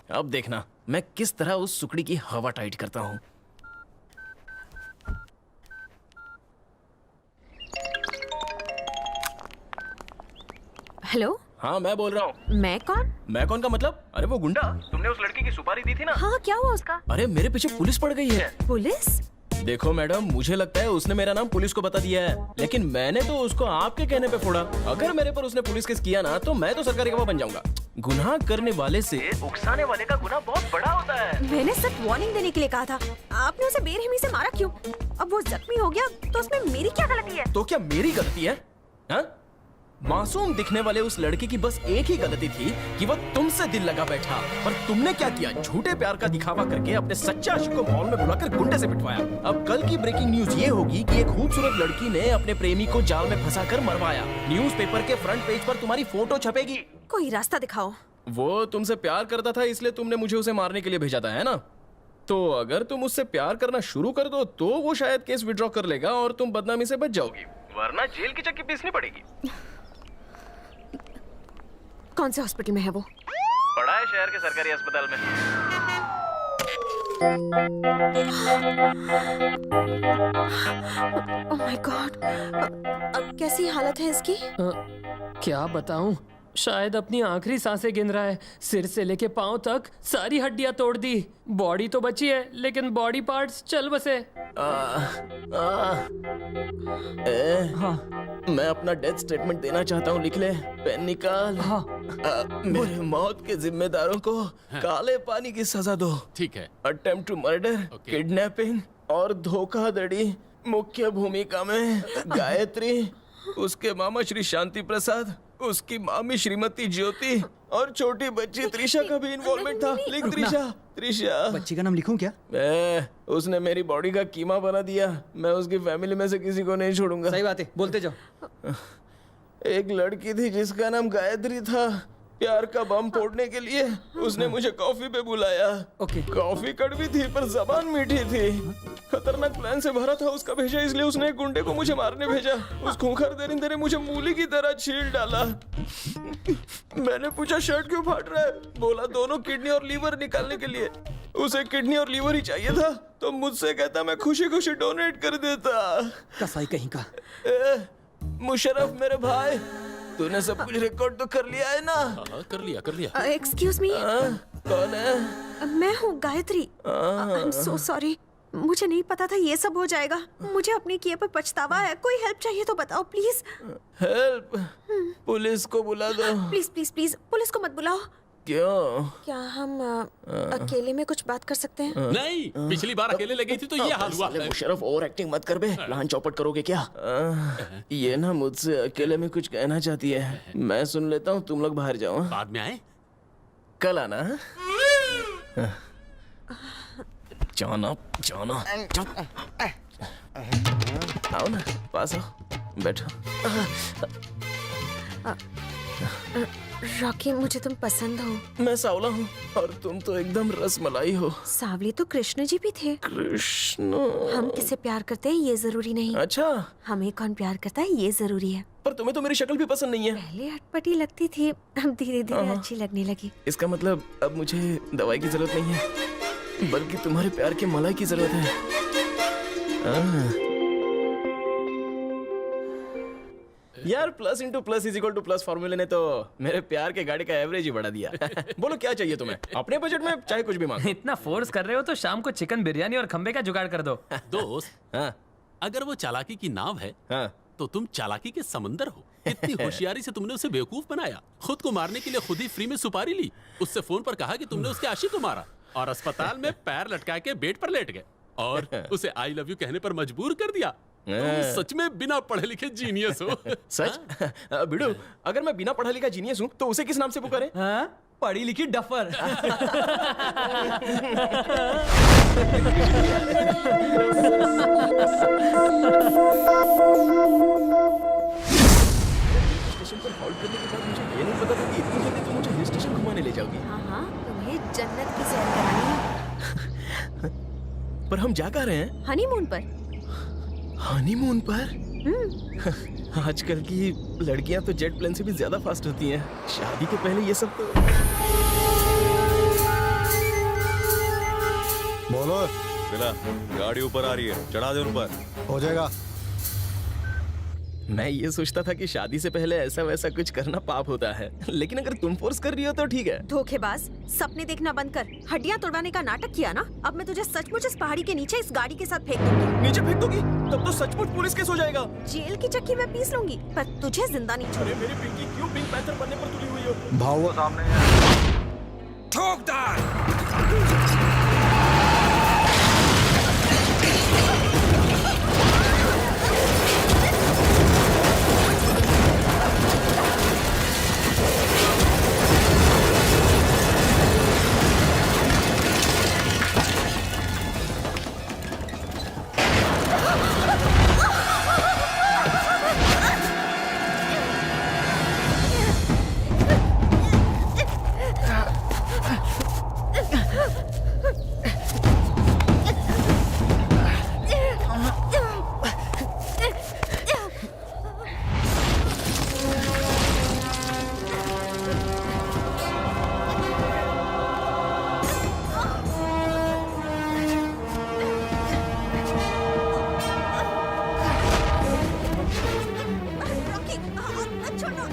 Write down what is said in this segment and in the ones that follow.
अब देखना मैं किस तरह उस सुकड़ी की हवा टाइट करता हूँ। हेलो। हाँ मैं बोल रहा हूँ। मैं कौन? मैं कौन का मतलब? अरे वो गुंडा, तुमने उस लड़की की सुपारी दी थी ना? हाँ, क्या हुआ उसका? अरे मेरे पीछे पुलिस पड़ गई है। पुलिस? देखो मैडम, मुझे लगता है उसने मेरा नाम पुलिस को बता दिया है, लेकिन मैंने तो उसको आपके कहने पे फोड़ा। अगर मेरे पर उसने पुलिस केस किया ना तो मैं तो सरकारी गवाह बन जाऊंगा। गुनाह करने वाले से उकसाने वाले का गुनाह बहुत बड़ा होता है। मैंने सिर्फ वार्निंग देने के लिए कहा था। आपने उसे बेरहमी से मारा क्यों? अब वो जख्मी हो गया तो उसमें मेरी क्या गलती है? तो क्या मेरी गलती है? हाँ? मासूम दिखने वाले उस लड़के की बस एक ही गलती थी कि वो तुमसे दिल लगा बैठा, पर तुमने क्या किया? झूठे प्यार का दिखावा करके अपने सच्चे आशिक को मॉल में बुलाकर गुंडे से पिटवाया। अब कल की ब्रेकिंग न्यूज ये होगी कि एक खूबसूरत लड़की ने अपने प्रेमी को जाल में फंसाकर मरवाया। न्यूज़पेपर के फ्रंट पेज पर तुम्हारी फोटो छपेगी। कोई रास्ता दिखाओ। वो तुमसे प्यार करता था इसलिए तुमने मुझे उसे मारने के लिए भेजा था, है ना? तो अगर तुम उससे प्यार करना शुरू कर दो तो वो शायद केस विड्रॉ कर लेगा और तुम बदनामी से बच जाओगी, वरना जेल की चक्की पीसनी पड़ेगी। कौन से हॉस्पिटल में है वो? पड़ा है शहर के सरकारी अस्पताल में। ओह माय गॉड, अब कैसी हालत है इसकी? क्या बताऊं, शायद अपनी आखिरी सांसें गिन रहा है। सिर से लेके पांव तक सारी हड्डियां तोड़ दी। बॉडी तो बची है लेकिन बॉडी पार्ट्स चल बसे। मैं अपना डेथ स्टेटमेंट देना चाहता हूँ, लिख ले। पेन निकाल। मेरे मौत के जिम्मेदारों को काले पानी की सजा दो। ठीक है। अटेम्प्ट टू मर्डर, किडनैपिंग और धोखाधड़ी। मुख्य भूमिका में गायत्री, उसके मामा श्री शांति प्रसाद, उसकी मामी श्रीमती ज्योति और छोटी बच्ची त्रिशा का भी इन्वॉल्वमेंट था। लिख त्रिशा। बच्ची का नाम लिखूं क्या? उसने मेरी बॉडी का कीमा बना दिया। मैं उसकी फैमिली में से किसी को नहीं छोड़ूंगा। सही बात है, बोलते जाओ। एक लड़की थी जिसका नाम गायत्री था। प्यार का बम फोड़ने के लिए उसने मुझे कॉफी पे बुलाया। ओके। कॉफी कड़वी थी पर जबान मीठी थी। खतरनाक प्लान से भरा था उसका भेजा, इसलिए उसने एक गुंडे को मुझे मारने भेजा। उस खूंखार दरिंदे ने मुझे मूली की तरह छील डाला। मैंने पूछा शर्ट क्यों फाट रहा है? बोला दोनों किडनी और लीवर निकालने के लिए। उसे किडनी और लीवर ही चाहिए था तो मुझसे कहता मैं खुशी खुशी डोनेट कर देता। कसाई कहीं का। मुशर्रफ मेरे भाई, तूने सब कुछ रिकॉर्ड तो कर लिया है ना? कर लिया। एक्सक्यूज मी, कौन है? मैं हूँ Gayatri. I am so sorry, मुझे नहीं पता था ये सब हो जाएगा। मुझे अपने किए पर पछतावा है। कोई हेल्प चाहिए तो बताओ प्लीज। हेल्प? पुलिस को बुला दो। प्लीज प्लीज प्लीज, पुलिस को मत बुलाओ। क्यों? क्या हम अकेले में कुछ बात कर सकते हैं? नहीं, पिछली बार अकेले लगी थी तो ये हाल हुआ। मुशर्रफ ओवर एक्टिंग मत कर बे। प्लान चौपट करोगे क्या? ये ना मुझसे अकेले में कुछ कहना चाहती है। मैं सुन लेता हूँ, तुम लोग बाहर जाओ। बाद में आए? कल आना। जाना। आओ ना, पास आओ, बैठो। रॉकी, मुझे तुम पसंद हो। मैं सावला हूँ और तुम तो एकदम रसमलाई हो। सावली तो कृष्ण जी भी थे। कृष्ण? हम किसे प्यार करते हैं ये जरूरी नहीं। अच्छा। हमें कौन प्यार करता है ये जरूरी है। पर तुम्हें तो मेरी शक्ल भी पसंद नहीं है। पहले अटपटी लगती थी, अब धीरे धीरे अच्छी लगने लगी। इसका मतलब अब मुझे दवाई की जरूरत नहीं है, बल्कि तुम्हारे प्यार के मलाई की जरूरत है। यार plus into plus is equal two plus फॉर्मूले ने तो मेरे प्यार के गाड़ी का एवरेज ही बढ़ा दिया। बोलो क्या चाहिए तुम्हें? अपने बजट में चाहे कुछ भी मांगो। इतना फोर्स कर रहे हो तो शाम को चिकन बिरयानी और खंबे का जुगाड़ कर दो। दोस्त, हाँ अगर वो चालाकी की नाव है हाँ तो तुम चालाकी के समंदर हो। इतनी होशियारी से तुमने उसे बेवकूफ बनाया। खुद को मारने के लिए खुद ही फ्री में सुपारी ली। उससे फोन पर कहा कि तुमने उसके आशिक को मारा और अस्पताल में पैर लटका के बेड पर लेट गए और उसे आई लव यू कहने पर मजबूर कर दिया। तुम सच में बिना पढ़े लिखे जीनियस हो। सच? बिडू, अगर मैं बिना पढ़ा लिखा जीनियस हूँ तो उसे किस नाम से पुकारें? पढ़ी लिखी डफर। स्टेशन पर हॉल्ट करने के बाद मुझे ये नहीं पता था कि इतनी जल्दी तुम मुझे हिल स्टेशन घुमाने ले जाओगी। हाँ, तुम्हें जन्नत की सैर करानी है। पर हम जा कहाँ रहे हैं? हनीमून पर। हनीमून पर? आजकल की लड़कियां तो जेट प्लेन से भी ज्यादा फास्ट होती हैं। शादी के पहले ये सब तो चला, गाड़ी ऊपर आ रही है, चढ़ा दे उन पर। हो जाएगा। मैं ये सोचता था कि शादी से पहले ऐसा वैसा कुछ करना पाप होता है, लेकिन अगर तुम फोर्स कर रही हो तो ठीक है। धोखेबाज, सपने देखना बंद कर। हड्डियां तोड़वाने का नाटक किया ना, अब मैं तुझे सचमुच इस पहाड़ी के नीचे इस गाड़ी के साथ फेंक दूंगी। नीचे फेंक दोगी? तब तो सचमुच पुलिस केस हो जाएगा। जेल की चक्की मैं पीस लूंगी, पर तुझे जिंदा नहीं अरे छोड़ूंगी। मेरी पिंकी क्यों पिंक पैंथर बनने पर तुली हुई हो? भाव वो सामने है। रॉकी, छोड़ो।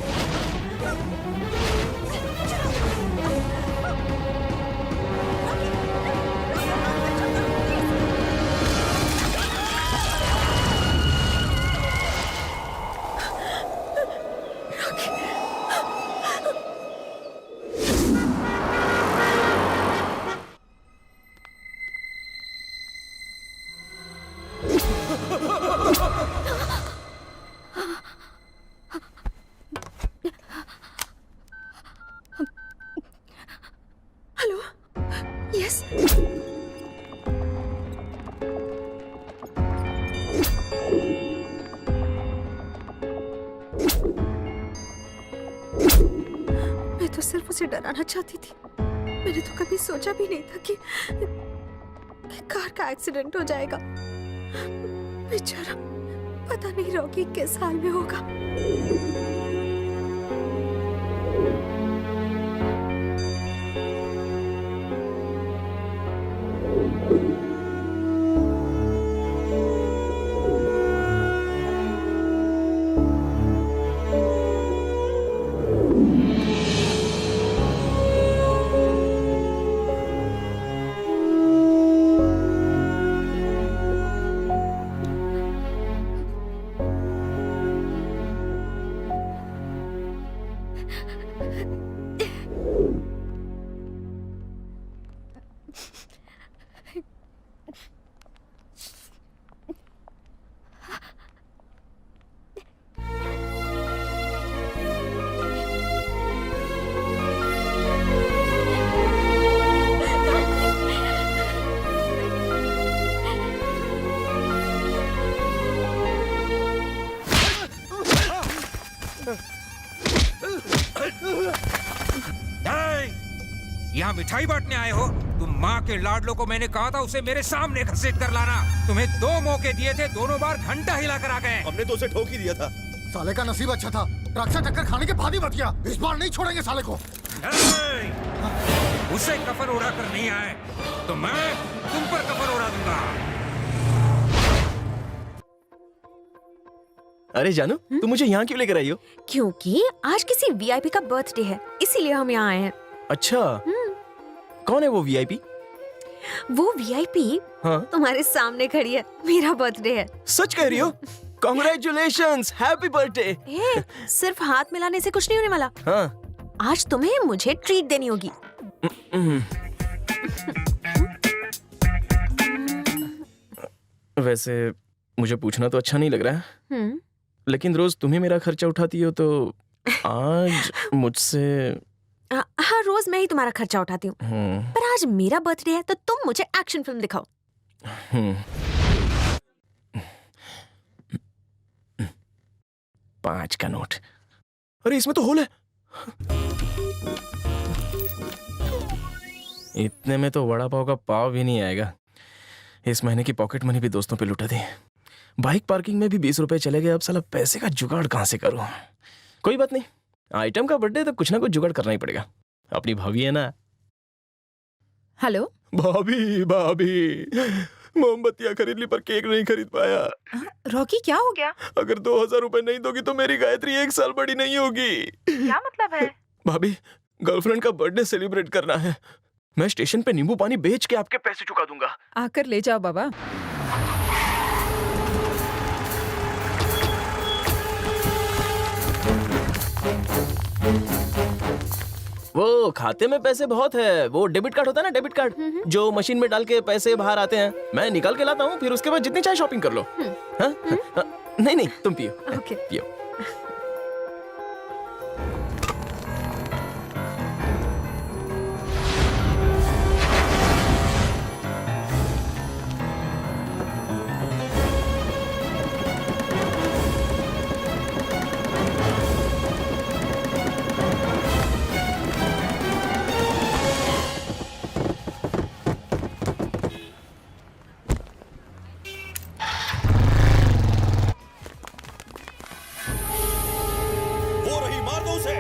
Hello, yes. मैं तो सिर्फ उसे डराना चाहती थी। मैंने तो कभी सोचा भी नहीं था कि कार का एक्सीडेंट हो जाएगा। बेचारा, पता नहीं रॉकी किस हाल में होगा। यहाँ मिठाई बांटने आए हो? तुम माँ के लाडलों को मैंने कहा था उसे मेरे सामने घसीट कर लाना। तुम्हें 2 मौके दिए थे, दोनों बार घंटा हिला कर आ गए। हमने तो उसे ठोक ही दिया था। साले का नसीब अच्छा था, ट्रक से टक्कर खाने के बाद ही बच गया। इस बार नहीं छोड़ेंगे साले को। उसे कफन उड़ा कर नहीं आए तो मैं तुम पर कफन उड़ा दूंगा। अरे जानू, तुम मुझे यहाँ क्यों लेकर आई हो? क्योंकि आज किसी वीआईपी का बर्थडे है, इसीलिए हम यहाँ आए हैं। अच्छा, कौन है वो वीआईपी? वो वीआईपी हाँ? तुम्हारे सामने खड़ी है। मेरा बर्थडे है। सच कह रही हो? Congratulations, happy birthday. सिर्फ हाथ मिलाने से कुछ नहीं होने वाला। हाँ। आज तुम्हें मुझे ट्रीट देनी होगी। वैसे मुझे पूछना तो अच्छा नहीं लग रहा है, लेकिन रोज तुम्ही मेरा खर्चा उठाती हो तो आज मुझसे। हाँ, रोज मैं ही तुम्हारा खर्चा उठाती हूँ, पर आज मेरा बर्थडे है तो तुम मुझे एक्शन फिल्म दिखाओ। 5 का नोट। अरे इसमें तो होल है। इतने में तो वड़ा पाव का पाव भी नहीं आएगा। इस महीने की पॉकेट मनी भी दोस्तों पे लुटा दी। बाइक पार्किंग में भी 20 रुपए चले गए। अब साला पैसे का जुगाड़ कहाँ से करूं? कोई बात नहीं, आइटम का बर्थडे तो कुछ ना कुछ जुगाड़ करना ही पड़ेगा। अपनी भाभी है ना। हेलो भाभी, भाभी मोमबत्तियां खरीद ली पर केक नहीं खरीद पाया। रॉकी क्या हो गया? अगर 2000 रुपए नहीं दोगी तो मेरी गायत्री 1 साल बड़ी नहीं होगी। क्या मतलब है? भाभी, गर्लफ्रेंड का बर्थडे सेलिब्रेट करना है। मैं स्टेशन पे नींबू पानी बेच के आपके पैसे चुका दूंगा। आकर ले जाओ बाबा। वो खाते में पैसे बहुत है। वो डेबिट कार्ड होता है ना, डेबिट कार्ड जो मशीन में डाल के पैसे बाहर आते हैं, मैं निकाल के लाता हूँ, फिर उसके बाद जितनी चाहे शॉपिंग कर लो। हाँ? हाँ, नहीं नहीं, तुम पियो। ओके। पियो। वो रही, मार दो उसे।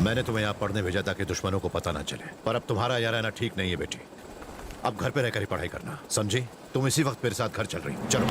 मैंने तुम्हें यहाँ पढ़ने भेजा ताकि दुश्मनों को पता ना चले, पर अब तुम्हारा यहाँ रहना ठीक नहीं है बेटी। अब घर पे रहकर ही पढ़ाई करना, समझी? तुम इसी वक्त मेरे साथ घर चल रही, चलो।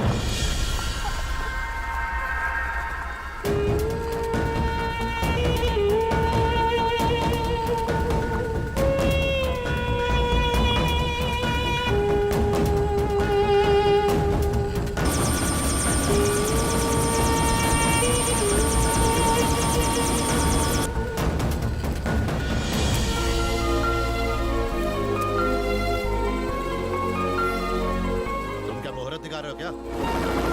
रहे हो क्या?